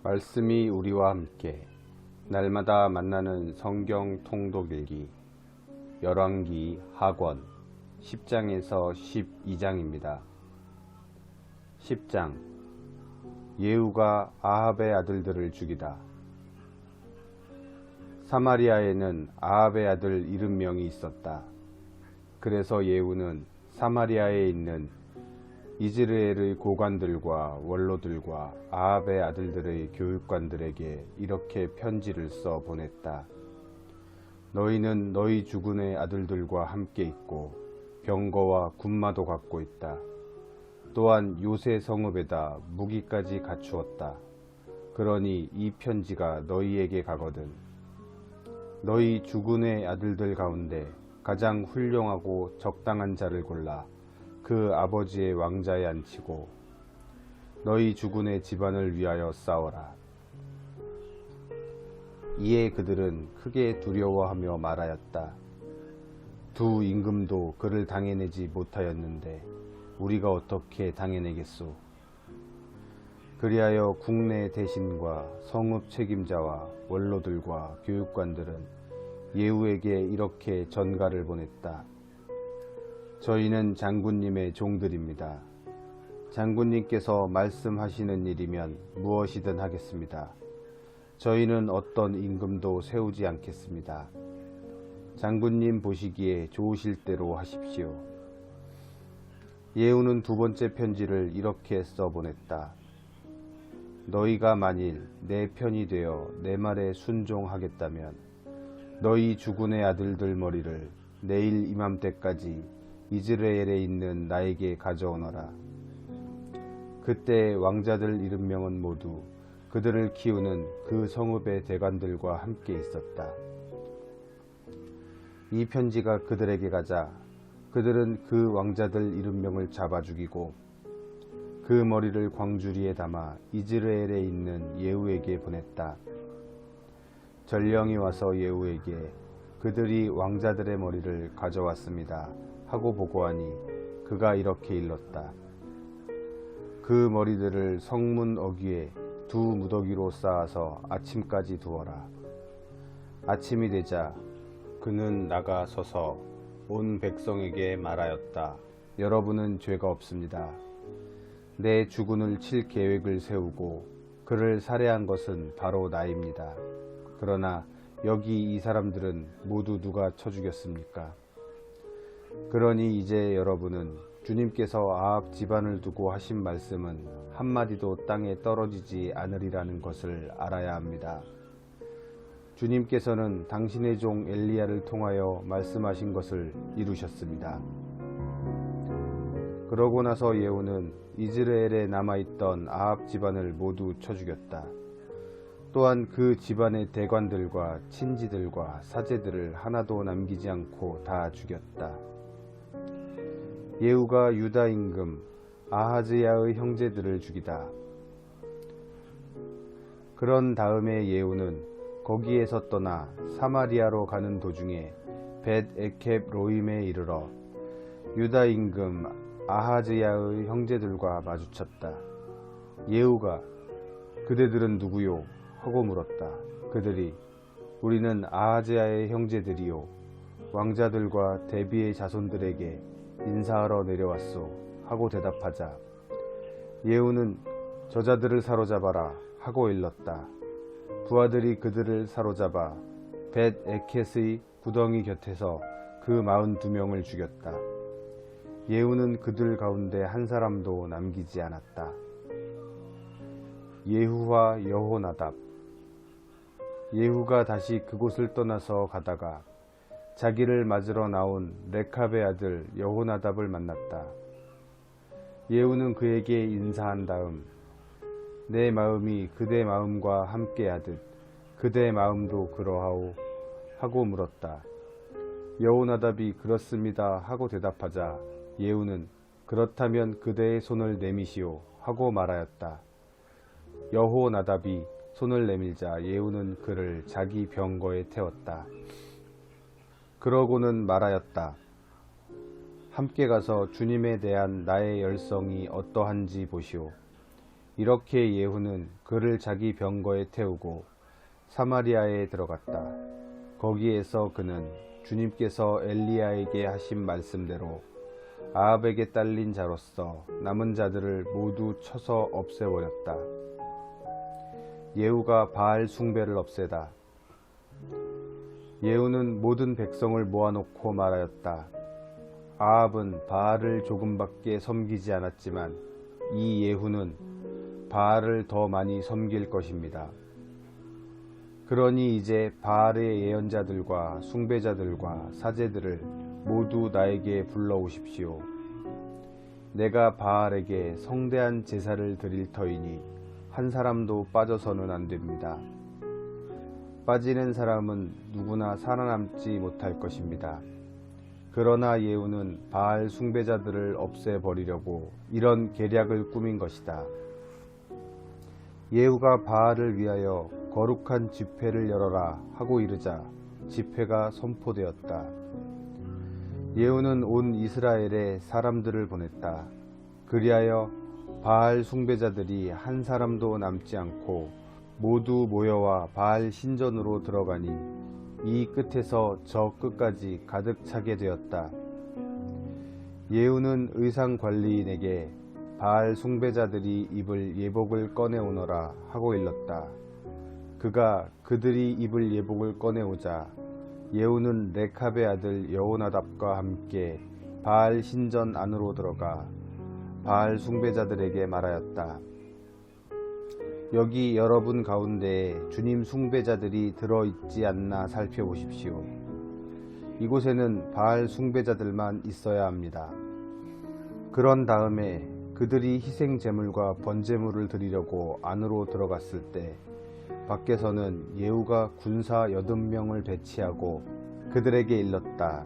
말씀이 우리와 함께 날마다 만나는 성경 통독일기 열왕기 하권 10장에서 12장입니다. 10장 예후가 아합의 아들들을 죽이다. 사마리아에는 아합의 아들 70명이 있었다. 그래서 예후는 사마리아에 있는 이즈라엘의 고관들과 원로들과 아합의 아들들의 교육관들에게 이렇게 편지를 써 보냈다. 너희는 너희 주군의 아들들과 함께 있고 병거와 군마도 갖고 있다. 또한 요새 성읍에다 무기까지 갖추었다. 그러니 이 편지가 너희에게 가거든. 너희 주군의 아들들 가운데 가장 훌륭하고 적당한 자를 골라 그 아버지의 왕자에 앉히고 너희 주군의 집안을 위하여 싸워라. 이에 그들은 크게 두려워하며 말하였다. 두 임금도 그를 당해내지 못하였는데 우리가 어떻게 당해내겠소? 그리하여 국내 대신과 성읍 책임자와 원로들과 교육관들은 예후에게 이렇게 전가를 보냈다. 저희는 장군님의 종들입니다. 장군님께서 말씀하시는 일이면 무엇이든 하겠습니다. 저희는 어떤 임금도 세우지 않겠습니다. 장군님 보시기에 좋으실 대로 하십시오. 예후는 두 번째 편지를 이렇게 써보냈다. 너희가 만일 내 편이 되어 내 말에 순종하겠다면 너희 주군의 아들들 머리를 내일 이맘때까지 이즈라엘에 있는 나에게 가져오너라. 그때 왕자들 70명은 모두 그들을 키우는 그 성읍의 대관들과 함께 있었다. 이 편지가 그들에게 가자 그들은 그 왕자들 70명을 잡아 죽이고 그 머리를 광주리에 담아 이즈라엘에 있는 예후에게 보냈다. 전령이 와서 예후에게 그들이 왕자들의 머리를 가져왔습니다 하고 보고하니 그가 이렇게 일렀다. 그 머리들을 성문 어귀에 두 무더기로 쌓아서 아침까지 두어라. 아침이 되자 그는 나가서서 온 백성에게 말하였다. 여러분은 죄가 없습니다. 내 주군을 칠 계획을 세우고 그를 살해한 것은 바로 나입니다. 그러나 여기 이 사람들은 모두 누가 쳐 죽였습니까? 그러니 이제 여러분은 주님께서 아합 집안을 두고 하신 말씀은 한마디도 땅에 떨어지지 않으리라는 것을 알아야 합니다. 주님께서는 당신의 종 엘리야를 통하여 말씀하신 것을 이루셨습니다. 그러고 나서 예후는 이즈라엘에 남아있던 아합 집안을 모두 쳐 죽였다. 또한 그 집안의 대관들과 친지들과 사제들을 하나도 남기지 않고 다 죽였다. 예후가 유다 임금 아하즈야의 형제들을 죽이다. 그런 다음에 예후는 거기에서 떠나 사마리아로 가는 도중에 벳 에켑 로임에 이르러 유다 임금 아하즈야의 형제들과 마주쳤다. 예후가 그대들은 누구요? 하고 물었다. 그들이 우리는 아하즈야의 형제들이요 왕자들과 대비의 자손들에게 인사하러 내려왔소 하고 대답하자 예후는 저자들을 사로잡아라 하고 일렀다. 부하들이 그들을 사로잡아 벳 에켓의 구덩이 곁에서 그 42명을 죽였다. 예후는 그들 가운데 한 사람도 남기지 않았다. 예후와 여호나답. 예후가 다시 그곳을 떠나서 가다가 자기를 맞으러 나온 레캅의 아들 여호나답을 만났다. 예후는 그에게 인사한 다음 내 마음이 그대 마음과 함께하듯 그대 마음도 그러하오 하고 물었다. 여호나답이 그렇습니다 하고 대답하자 예후는 그렇다면 그대의 손을 내미시오 하고 말하였다. 여호나답이 손을 내밀자 예후는 그를 자기 병거에 태웠다. 그러고는 말하였다. 함께 가서 주님에 대한 나의 열성이 어떠한지 보시오. 이렇게 예후는 그를 자기 병거에 태우고 사마리아에 들어갔다. 거기에서 그는 주님께서 엘리야에게 하신 말씀대로 아합에게 딸린 자로서 남은 자들을 모두 쳐서 없애버렸다. 예후가 바알 숭배를 없애다. 예후는 모든 백성을 모아놓고 말하였다. 아합은 바알을 조금밖에 섬기지 않았지만 이 예후는 바알을 더 많이 섬길 것입니다. 그러니 이제 바알의 예언자들과 숭배자들과 사제들을 모두 나에게 불러오십시오. 내가 바알에게 성대한 제사를 드릴 터이니 한 사람도 빠져서는 안 됩니다. 빠지는 사람은 누구나 살아남지 못할 것입니다. 그러나 예후는 바알 숭배자들을 없애버리려고 이런 계략을 꾸민 것이다. 예후가 바알을 위하여 거룩한 집회를 열어라 하고 이르자 집회가 선포되었다. 예후는 온 이스라엘에 사람들을 보냈다. 그리하여 바알 숭배자들이 한 사람도 남지 않고 모두 모여와 바알 신전으로 들어가니 이 끝에서 저 끝까지 가득 차게 되었다. 예후는 의상 관리인에게 바알 숭배자들이 입을 예복을 꺼내오너라 하고 일렀다. 그가 그들이 입을 예복을 꺼내오자 예후는 레캅의 아들 여호나답과 함께 바알 신전 안으로 들어가 바알 숭배자들에게 말하였다. 여기 여러분 가운데에 주님 숭배자들이 들어있지 않나 살펴보십시오. 이곳에는 바알 숭배자들만 있어야 합니다. 그런 다음에 그들이 희생 제물과 번제물을 드리려고 안으로 들어갔을 때 밖에서는 예후가 군사 80명을 배치하고 그들에게 일렀다.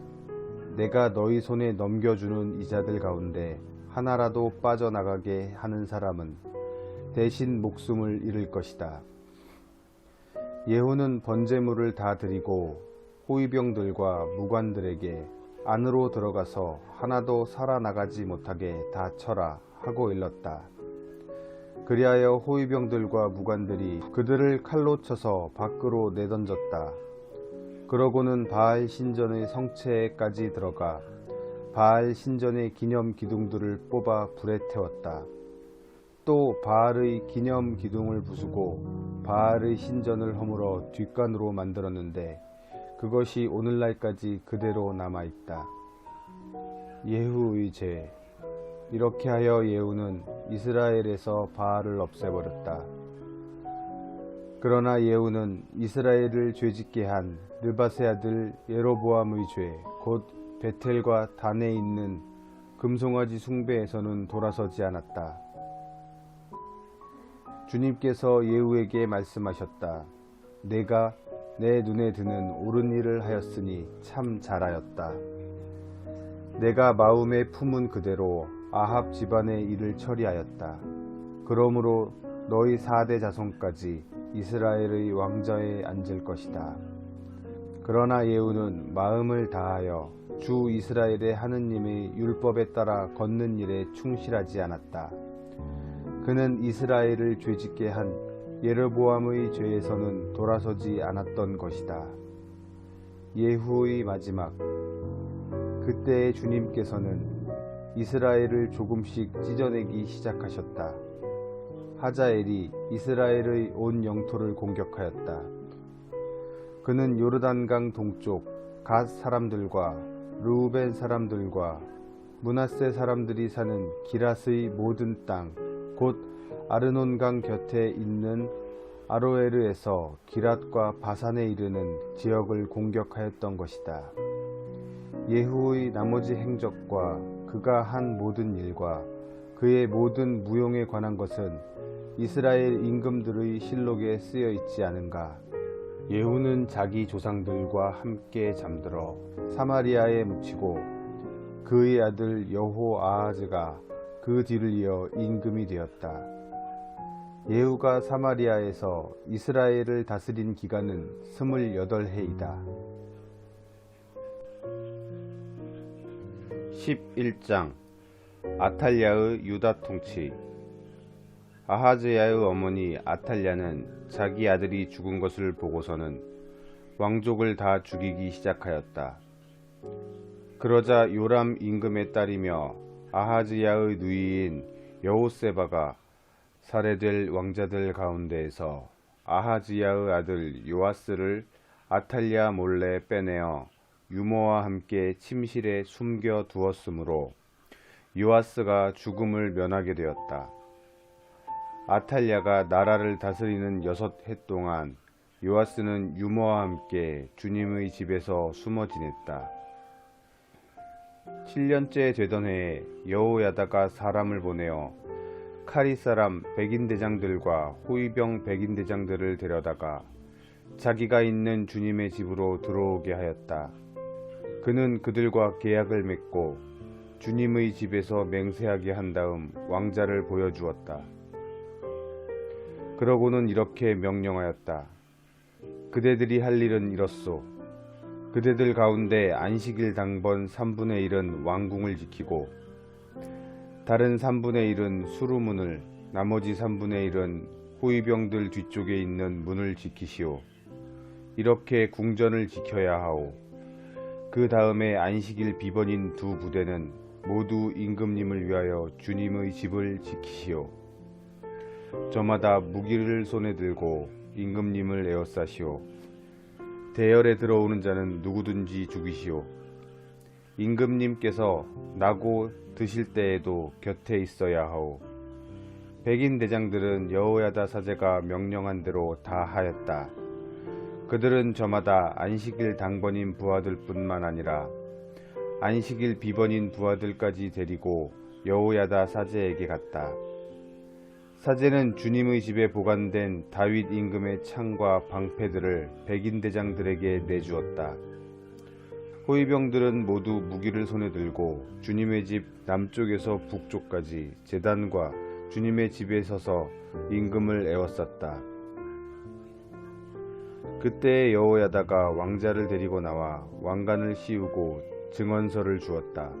내가 너희 손에 넘겨주는 이자들 가운데 하나라도 빠져나가게 하는 사람은 대신 목숨을 잃을 것이다. 예후는 번제물을 다 드리고 호위병들과 무관들에게 안으로 들어가서 하나도 살아나가지 못하게 다 쳐라 하고 일렀다. 그리하여 호위병들과 무관들이 그들을 칼로 쳐서 밖으로 내던졌다. 그러고는 바알 신전의 성체에까지 들어가 바알 신전의 기념 기둥들을 뽑아 불에 태웠다. 또 바알의 기념 기둥을 부수고 바알의 신전을 허물어 뒷간으로 만들었는데 그것이 오늘날까지 그대로 남아있다. 예후의 죄. 이렇게 하여 예후는 이스라엘에서 바알을 없애버렸다. 그러나 예후는 이스라엘을 죄짓게 한 느밧의 아들 예로보암의 죄, 곧 베텔과 단에 있는 금송아지 숭배에서는 돌아서지 않았다. 주님께서 예후에게 말씀하셨다. 내가 내 눈에 드는 옳은 일을 하였으니 참 잘하였다. 내가 마음에 품은 그대로 아합 집안의 일을 처리하였다. 그러므로 너희 4대 자손까지 이스라엘의 왕좌에 앉을 것이다. 그러나 예후는 마음을 다하여 주 이스라엘의 하느님의 율법에 따라 걷는 일에 충실하지 않았다. 그는 이스라엘을 죄짓게 한 예로보암의 죄에서는 돌아서지 않았던 것이다. 예후의 마지막. 그때의 주님께서는 이스라엘을 조금씩 찢어내기 시작하셨다. 하자엘이 이스라엘의 온 영토를 공격하였다. 그는 요르단강 동쪽 갓 사람들과 르우벤 사람들과 므낫세 사람들이 사는 기랏의 모든 땅, 곧 아르논강 곁에 있는 아로에르에서 기랏과 바산에 이르는 지역을 공격하였던 것이다. 예후의 나머지 행적과 그가 한 모든 일과 그의 모든 무용에 관한 것은 이스라엘 임금들의 실록에 쓰여 있지 않은가. 예후는 자기 조상들과 함께 잠들어 사마리아에 묻히고 그의 아들 여호아하즈가 그 뒤를 이어 임금이 되었다. 예후가 사마리아에서 이스라엘을 다스린 기간은 28해이다. 11장 아탈랴의 유다 통치. 아하즈야의 어머니 아탈랴는 자기 아들이 죽은 것을 보고서는 왕족을 다 죽이기 시작하였다. 그러자 요람 임금의 딸이며 아하즈야의 누이인 여호세바가 살해될 왕자들 가운데에서 아하즈야의 아들 요아스를 아탈랴 몰래 빼내어 유모와 함께 침실에 숨겨 두었으므로 요아스가 죽음을 면하게 되었다. 아탈랴가 나라를 다스리는 6해 동안 요아스는 유모와 함께 주님의 집에서 숨어 지냈다. 7년째 되던 해에 여호야다가 사람을 보내어 카리 사람 백인 대장들과 호위병 백인 대장들을 데려다가 자기가 있는 주님의 집으로 들어오게 하였다. 그는 그들과 계약을 맺고 주님의 집에서 맹세하게 한 다음 왕자를 보여주었다. 그러고는 이렇게 명령하였다. 그대들이 할 일은 이렇소. 그대들 가운데 안식일 당번 3분의 1은 왕궁을 지키고 다른 3분의 1은 수루문을, 나머지 3분의 1은 호위병들 뒤쪽에 있는 문을 지키시오. 이렇게 궁전을 지켜야 하오. 그 다음에 안식일 비번인 2 부대는 모두 임금님을 위하여 주님의 집을 지키시오. 저마다 무기를 손에 들고 임금님을 에워싸시오. 대열에 들어오는 자는 누구든지 죽이시오. 임금님께서 나고 드실 때에도 곁에 있어야 하오. 백인 대장들은 여호야다 사제가 명령한 대로 다 하였다. 그들은 저마다 안식일 당번인 부하들 뿐만 아니라 안식일 비번인 부하들까지 데리고 여호야다 사제에게 갔다. 사제는 주님의 집에 보관된 다윗 임금의 창과 방패들을 백인 대장들에게 내주었다. 호위병들은 모두 무기를 손에 들고 주님의 집 남쪽에서 북쪽까지 제단과 주님의 집에 서서 임금을 에워쌌다. 그때 여호야다가 왕자를 데리고 나와 왕관을 씌우고 증언서를 주었다.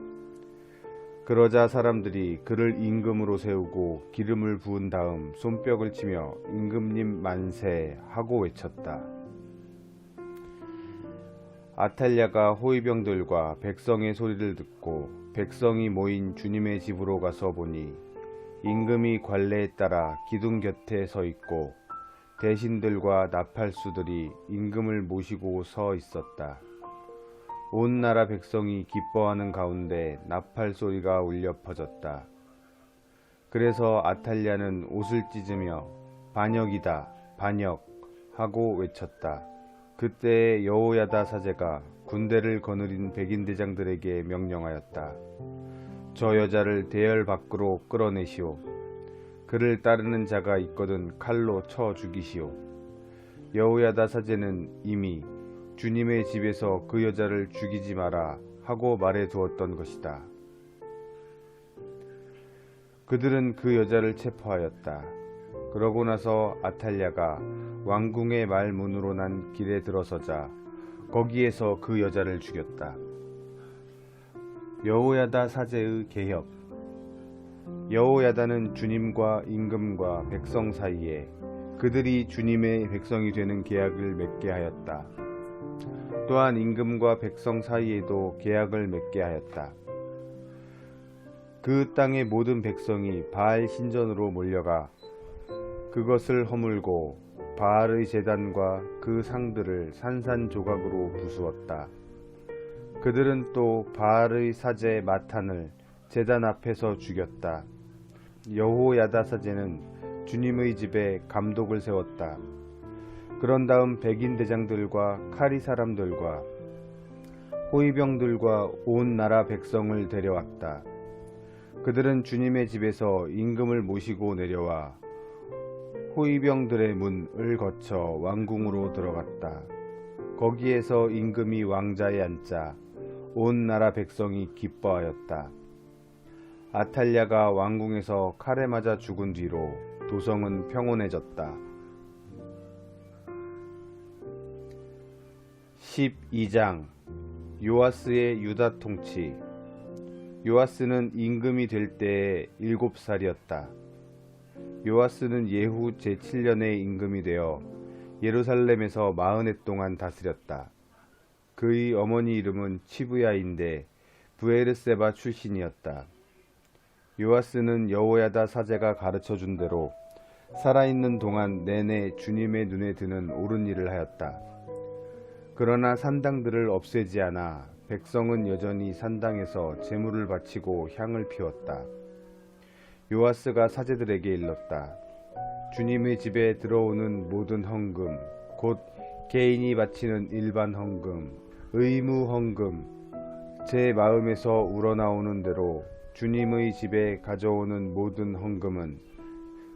그러자 사람들이 그를 임금으로 세우고 기름을 부은 다음 손뼉을 치며 임금님 만세 하고 외쳤다. 아탈랴가 호위병들과 백성의 소리를 듣고 백성이 모인 주님의 집으로 가서 보니 임금이 관례에 따라 기둥 곁에 서 있고 대신들과 나팔수들이 임금을 모시고 서 있었다. 온 나라 백성이 기뻐하는 가운데 나팔 소리가 울려 퍼졌다. 그래서 아탈랴는 옷을 찢으며 반역이다, 반역 하고 외쳤다. 그때 여호야다 사제가 군대를 거느린 백인 대장들에게 명령하였다. 저 여자를 대열 밖으로 끌어내시오. 그를 따르는 자가 있거든 칼로 쳐 죽이시오. 여호야다 사제는 이미 주님의 집에서 그 여자를 죽이지 마라 하고 말해 두었던 것이다. 그들은 그 여자를 체포하였다. 그러고 나서 아탈랴가 왕궁의 말문으로 난 길에 들어서자 거기에서 그 여자를 죽였다. 여호야다 사제의 개혁. 여호야다는 주님과 임금과 백성 사이에 그들이 주님의 백성이 되는 계약을 맺게 하였다. 또한 임금과 백성 사이에도 계약을 맺게 하였다. 그 땅의 모든 백성이 바알 신전으로 몰려가 그것을 허물고 바알의 제단과 그 상들을 산산조각으로 부수었다. 그들은 또 바알의 사제 마탄을 제단 앞에서 죽였다. 여호야다 사제는 주님의 집에 감독을 세웠다. 그런 다음 백인 대장들과 카리 사람들과 호위병들과 온 나라 백성을 데려왔다. 그들은 주님의 집에서 임금을 모시고 내려와 호위병들의 문을 거쳐 왕궁으로 들어갔다. 거기에서 임금이 왕자에 앉자 온 나라 백성이 기뻐하였다. 아탈랴가 왕궁에서 칼에 맞아 죽은 뒤로 도성은 평온해졌다. 12장 요아스의 유다 통치. 요아스는 임금이 될 때에 7살이었다. 요아스는 예후 제7년에 임금이 되어 예루살렘에서 40해 동안 다스렸다. 그의 어머니 이름은 치브야인데 브에르세바 출신이었다. 요아스는 여호야다 사제가 가르쳐준 대로 살아있는 동안 내내 주님의 눈에 드는 옳은 일을 하였다. 그러나 산당들을 없애지 않아 백성은 여전히 산당에서 제물을 바치고 향을 피웠다. 요아스가 사제들에게 일렀다. 주님의 집에 들어오는 모든 헌금, 곧 개인이 바치는 일반 헌금, 의무 헌금, 제 마음에서 우러나오는 대로 주님의 집에 가져오는 모든 헌금은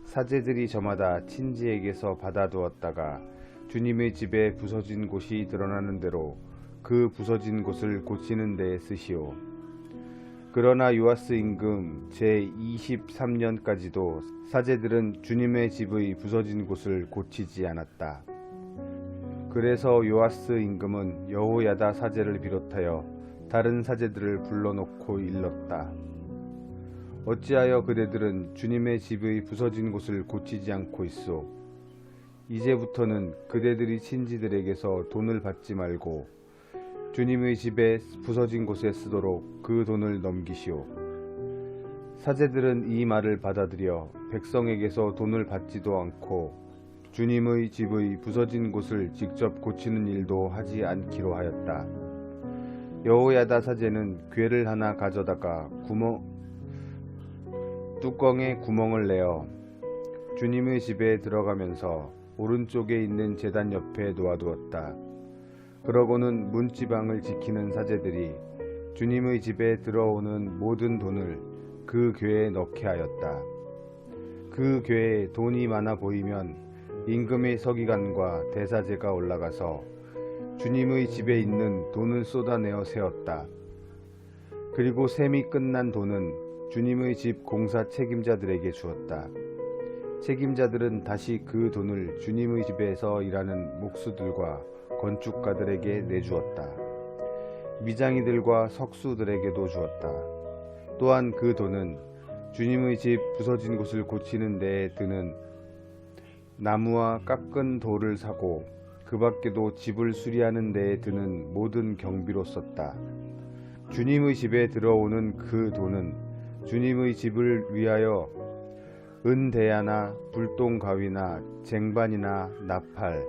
사제들이 저마다 친지에게서 받아두었다가 주님의 집에 부서진 곳이 드러나는 대로 그 부서진 곳을 고치는 데에 쓰시오. 그러나 요아스 임금 제23년까지도 사제들은 주님의 집의 부서진 곳을 고치지 않았다. 그래서 요아스 임금은 여호야다 사제를 비롯하여 다른 사제들을 불러놓고 일렀다. 어찌하여 그대들은 주님의 집의 부서진 곳을 고치지 않고 있소? 이제부터는 그대들이 친지들에게서 돈을 받지 말고 주님의 집에 부서진 곳에 쓰도록 그 돈을 넘기시오. 사제들은 이 말을 받아들여 백성에게서 돈을 받지도 않고 주님의 집의 부서진 곳을 직접 고치는 일도 하지 않기로 하였다. 여호야다 사제는 궤를 하나 가져다가 뚜껑에 구멍을 내어 주님의 집에 들어가면서 오른쪽에 있는 제단 옆에 놓아두었다. 그러고는 문지방을 지키는 사제들이 주님의 집에 들어오는 모든 돈을 그 궤에 넣게 하였다. 그 궤에 돈이 많아 보이면 임금의 서기관과 대사제가 올라가서 주님의 집에 있는 돈을 쏟아내어 세웠다. 그리고 셈이 끝난 돈은 주님의 집 공사 책임자들에게 주었다. 책임자들은 다시 그 돈을 주님의 집에서 일하는 목수들과 건축가들에게 내주었다. 미장이들과 석수들에게도 주었다. 또한 그 돈은 주님의 집 부서진 곳을 고치는 데에 드는 나무와 깎은 돌을 사고 그 밖에도 집을 수리하는 데에 드는 모든 경비로 썼다. 주님의 집에 들어오는 그 돈은 주님의 집을 위하여 은대야나 불똥가위나 쟁반이나 나팔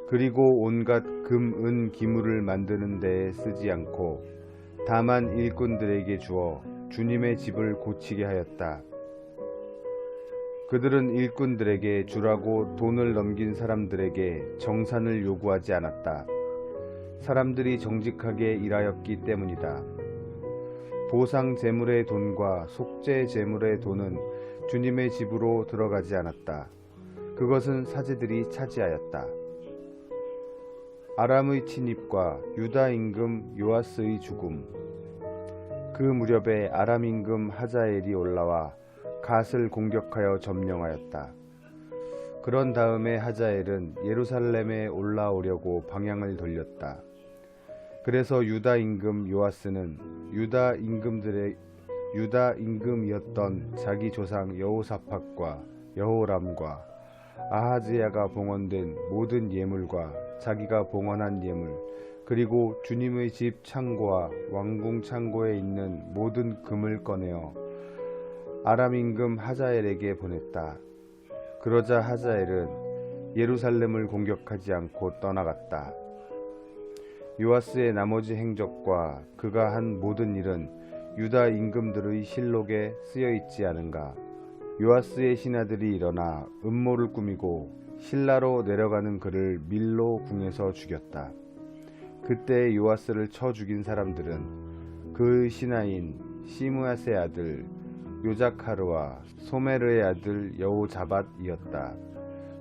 그리고 온갖 금, 은, 기물을 만드는 데에 쓰지 않고 다만 일꾼들에게 주어 주님의 집을 고치게 하였다. 그들은 일꾼들에게 주라고 돈을 넘긴 사람들에게 정산을 요구하지 않았다. 사람들이 정직하게 일하였기 때문이다. 보상 제물의 돈과 속죄 제물의 돈은 주님의 집으로 들어가지 않았다. 그것은 사제들이 차지하였다. 아람의 침입과 유다 임금 요아스의 죽음. 그 무렵에 아람 임금 하자엘이 올라와 갓을 공격하여 점령하였다. 그런 다음에 하자엘은 예루살렘에 올라오려고 방향을 돌렸다. 그래서 유다 임금 요아스는 유다 임금이었던 자기 조상 여호사밧과 여호람과 아하즈야가 봉헌된 모든 예물과 자기가 봉헌한 예물 그리고 주님의 집 창고와 왕궁 창고에 있는 모든 금을 꺼내어 아람 임금 하자엘에게 보냈다. 그러자 하자엘은 예루살렘을 공격하지 않고 떠나갔다. 요아스의 나머지 행적과 그가 한 모든 일은 유다 임금들의 실록에 쓰여 있지 않은가. 요아스의 신하들이 일어나 음모를 꾸미고 실라로 내려가는 그를 밀로 궁에서 죽였다. 그때 요아스를 쳐 죽인 사람들은 그의 신하인 시므앗의 아들 요자카르와 소메르의 아들 여호자밧이었다.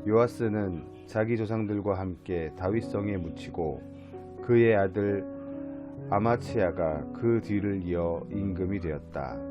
요아스는 자기 조상들과 함께 다윗성에 묻히고 그의 아들 아마치야가 그 뒤를 이어 임금이 되었다.